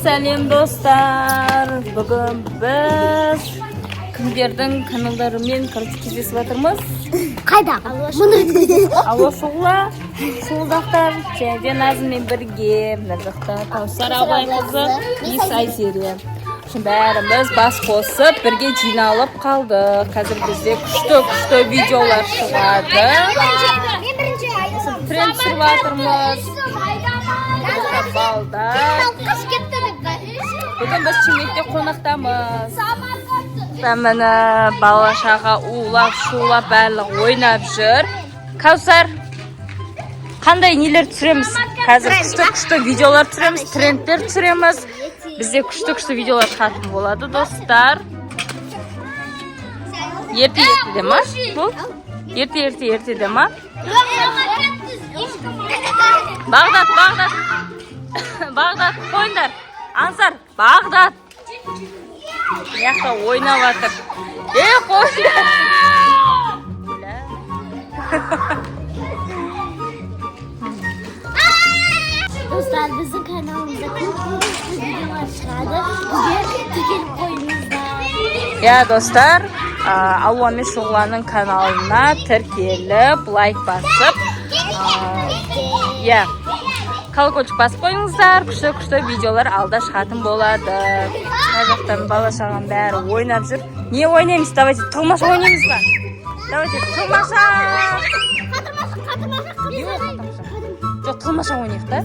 Selam dostlar. Bugün biz kimlerдің kanallarымен кездесіп жатырмыз. Қайда? Алло шоулдақтар. Және Назыммен бірге мына жақта Каусар Абайқызы, Ис Айзере. Бәріміз бас қосып бірге жиналып қалдық. Қазір бізде күшті видеолар шығады. Тренд түсіріп жатырмыз. Бүгін біз Шымкентте қонақтамыз. Міне бала-шаға улап-шулап барлық ойнап жүр. Каусар, қандай нелер түсіреміз? Қазір күшті видеолар түсіреміз, трендтер түсіреміз. Бізде күшті видеолар шығатын болады, достар. Ерте-ертеде ма? Бұл? Ерте-ертеде ма? Бағдат, қойындар. Аңсар, Бағдат. Яқта ойнап жатыр. Қойындар. Dostlar, bizim kanalımızda çok videolar çıkardı. Bize tükelim koyunuzlar. Ya dostlar, Алуамен Шоғланың каналына тіркеліп, лайк басып, колокольчик басып қойыңыздар. Күшті видеолар алда шығатын болады. Қазақтан бала-шағаның бәрі ойнап жүр. Не ойнаймыз? Давайте тығмаша ойнаймыз ба? Давайте тығмаша. Жоқ, тығмаша ойнайық та.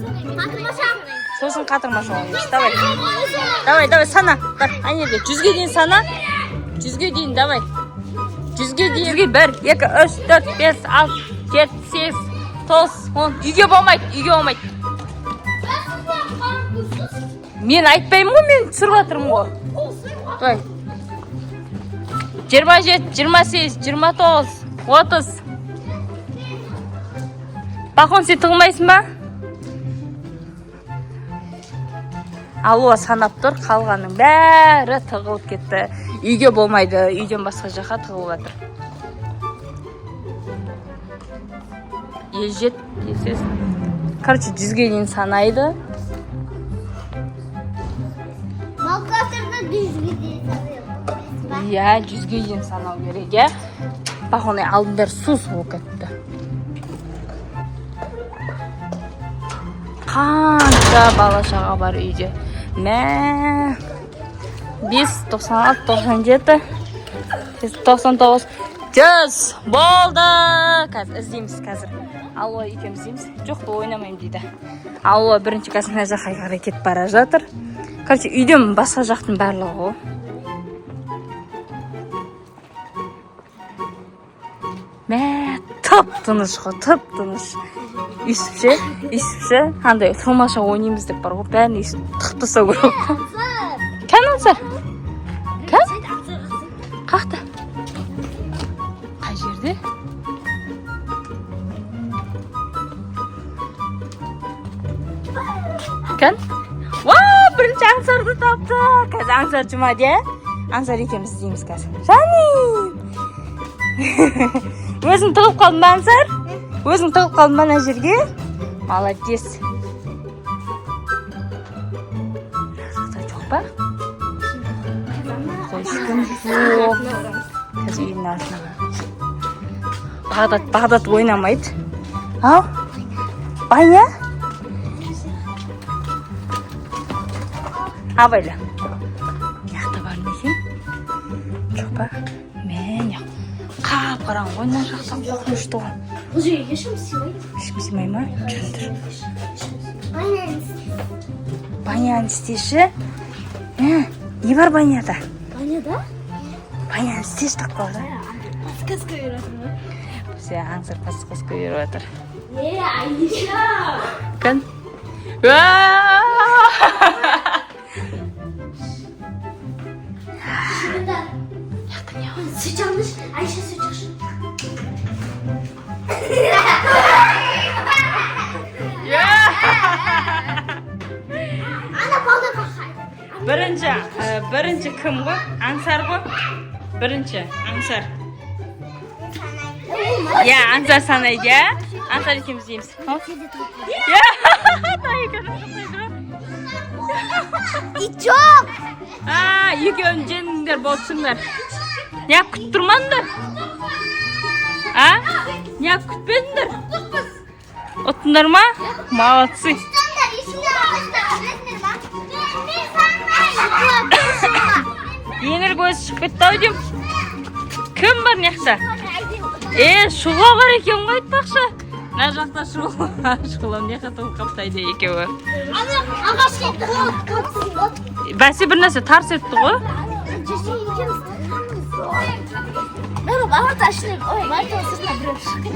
Сосын қатырмаша ойнаймыз. Давай, сана. Айнерде 100-ге дейін сана. 100-ге дейін, давай. 100-ге дейін. 1, 2, 3, 4, 5, 6, 7, 8, 9, 10. Үйге болмайды. Мен айтпаймын ғой, мен түсіріп жатырмын ғой. 27, 28, 29, 30. Бахон, сен тығылмайсың ба? Алуа санап тұр, қалғаның бәрі тығылып кетті. Үйге болмайды, үйден басқа жаққа тығылып жатыр. Ежет, десіз. Короче, 100-ге дейін санайды. Малқасырда 100-ге дейін санайды. Иә, 100-ге дейін санау керек, иә. Бақонай алдындар су кетті. Қанша бала-шаға бар үйде. 5, 96, 97, 99, 100 болды. Қазір іздейміз қазір. Алуа екеуміз іздейміз. Жоқ, бұл ойнамайым дейді. Алуа бірінші қасына жаққа қарай кетіп бара жатыр. Короче, үйден басқа жақтың барлығы ғой. Тып-тыныш қой, тып-тыныш. Үйсіпше, қандай тылмаша ойнаймыз деп бар ғой, бәрін үйсіп тұқтыса көріп. Кән Аңсар? Кән? Қақты? Қай жерде? Кән? Бірінші Аңсарды тапты. Қазір Аңсар жұмады, е? Аңсар екеміз дейміз қазір. Жаним! Өзің тығып қалдың ба, Аңсар? Өзің тығып қалдың ба ана жерге? Молодец. Жақта жоқ па? Ешкім жоқ. Қазір үйдің артына. Бағдат ойнамайды. Ау? Баня? Абайла. Яқта бар ма екен? Жоқ па? Мен яқ. Қап-қараң ойнан жақтан қорқынышты ғой. Бұл жерге ешкім сыймайды. Ешкім сыймай ма? Жүріндір. Баняны істеші. Не бар баняда? Баняда? Баняны істеш тақпал да. Подсказка үйретіп ма? Бізде Аңсар подсказка үйретіп жатыр. Айша! Кін? Шынында. Süt almış. Ayşe süt almış. Ana bana bakar. Birinci kim bu? Аңсар bu? Birinci Аңсар. Ya Аңсар sana ya. Аңсар ikimiz yiyimiz. Ya. İt yok. Ha, екеуін жеңдіңдер болсыңдар. Неғып күтіп тұрмаңдар? А? Неғып күтпедіңдер? Оттыңдар ма? Молодцы. Еңір көзі шығып кетті ау дейм. Кім бар неқта? Шұғыла бар екен ғой айтпақшы. Мына жақта шұғыла неқа тұғып қаптайды екеуі. Бәсе бір нәрсе тарс етті ғой.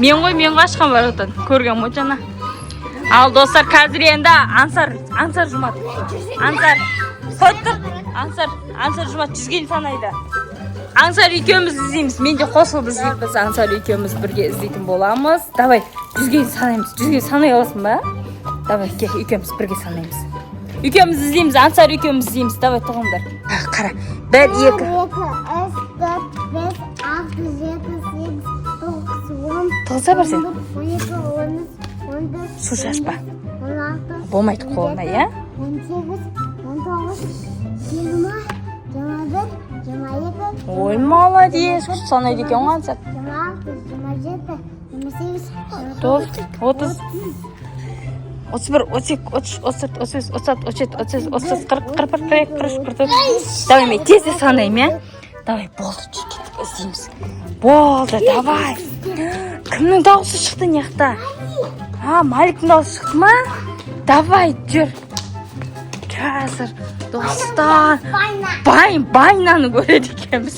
Мен ғой ашқан бар отан. Көрген ғой жана. Ал достар, қазір енді Ансар жұмат. Ансар, қойттық. Ансар жұмат 100-ге санайды. Ансар екеуміз іздейміз. Мен де қосылып іздейміз. Ансар екеуміз бірге іздейтін боламыз. Давай, 100-ге санаймыз. 100-ге санай аласың ба? Давай, екеуміз бірге санаймыз. Екеуміз іздейміз. Ансар екеуміз іздейміз. Давай, тұғымдар. Қара. 1, 2. 9 берсен. Су шашпа. Болмайды қолына, я? 18, ой, молодец. Санайды екен ғой Ансар. 30, 31, 32, 33, 34, 35, 36, 37, 40, 41, 42, 43. Давай, мен тез санаймын, я? Давай, болды, кеттік, іздейміз. Болды, давай. Кімнің дауысы шықты неқта? Маликтің дауысы шықты ма? Давай, жүр. Қазір, достар. Байнаны көреді екенбіз.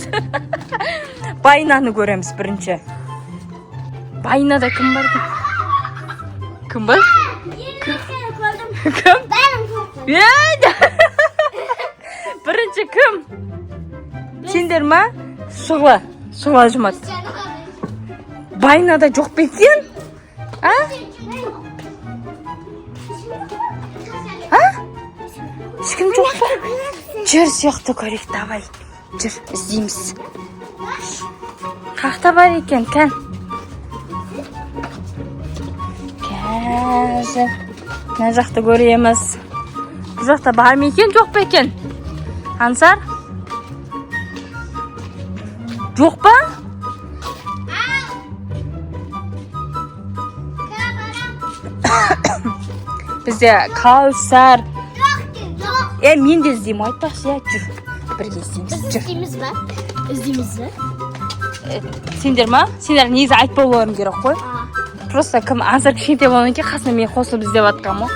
Байнаны көреміз бірінші. Байнада кім бар? Кім бар? Кім? Бірінші кім? Сендер ма? Шұғыла жұмат. Байнада жоқ бекен? Ешкім жоқ па? Жүр сияқты көрек, давай. Жүр, іздейміз. Қақта бар екен, кән? Кәзір. Мына жақты көреміз. Бұл жақта бар ма екен, жоқ па екен? Ансар? Жоқ па? Бізде Каусар. Мен де іздеймін, айтпақшы, жүр. Бірге іздейміз, жүр. Іздейміз бе? Сендер ма? Сендер негізі айтпау боларым керек қой. Просто кім Ансар кішкентай болғаннан кейін қасына мен қосылып іздеп жатқам ғой.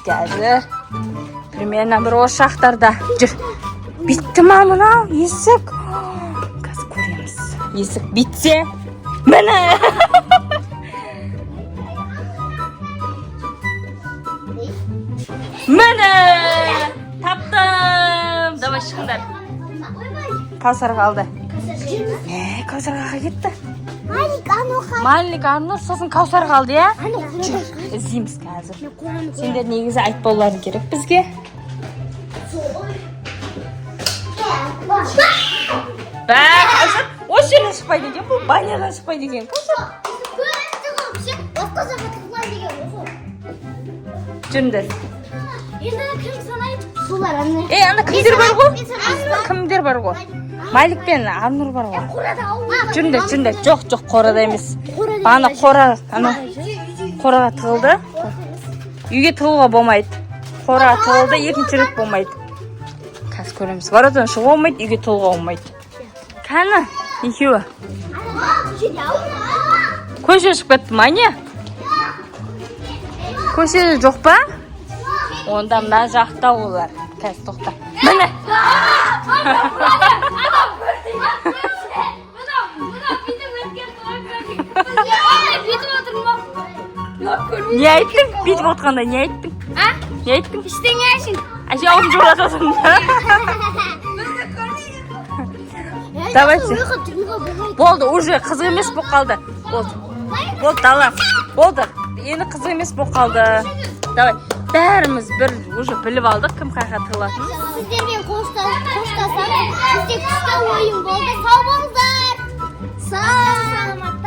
Қазір. Примерно бір осы шақтарда. Жүр. Битті ма мынау? Есік. Қазір көреміз. Есік битсе. Міне! Міне! Таптым! Давай шығындар. Каусар қалды. Каусарға кетті. Малик, Арнұр, сосын Каусар қалды, я? Жүр, іздейміз қазір. Сендер негізі айтпауларың керек бізге. Каусар, осы жерден шықпайды екен, бұл банядан шықпайды екен. Каусар. Жүріңдер. Анда кімдер бар ғой? Кімдер бар ғой? Малик пен Арнұр бар ғой. Жүріңдер. Жоқ, қорада емес. Бана қораға тығылды. Үйге тығылға болмайды. Қораға тығылды, екінші рет болмайды. Қазір көреміз. Варадан шығу болмайды, үйге тығылға болмайды. Кәні, екеуі. Көше шығып кетті ма, не? Көшеде жоқ па? Онда мына жақта олар. Қазір тоқта. Міне! Не айттың? Бетіп отқанда не айттың? Не айттың? Ештеңе айтшын. Әше аузын жолат отырмын. Давайте. Болды, уже қызық емес болып қалды. Болды, дала. Болды. Енді қызық емес болып қалды. Давай. Бәріміз бір уже біліп алдық, кім қайға тығылатын. Сіздермен қоштасам, бізде күшті ойын болды. Сау болыңыздар. Саламатта.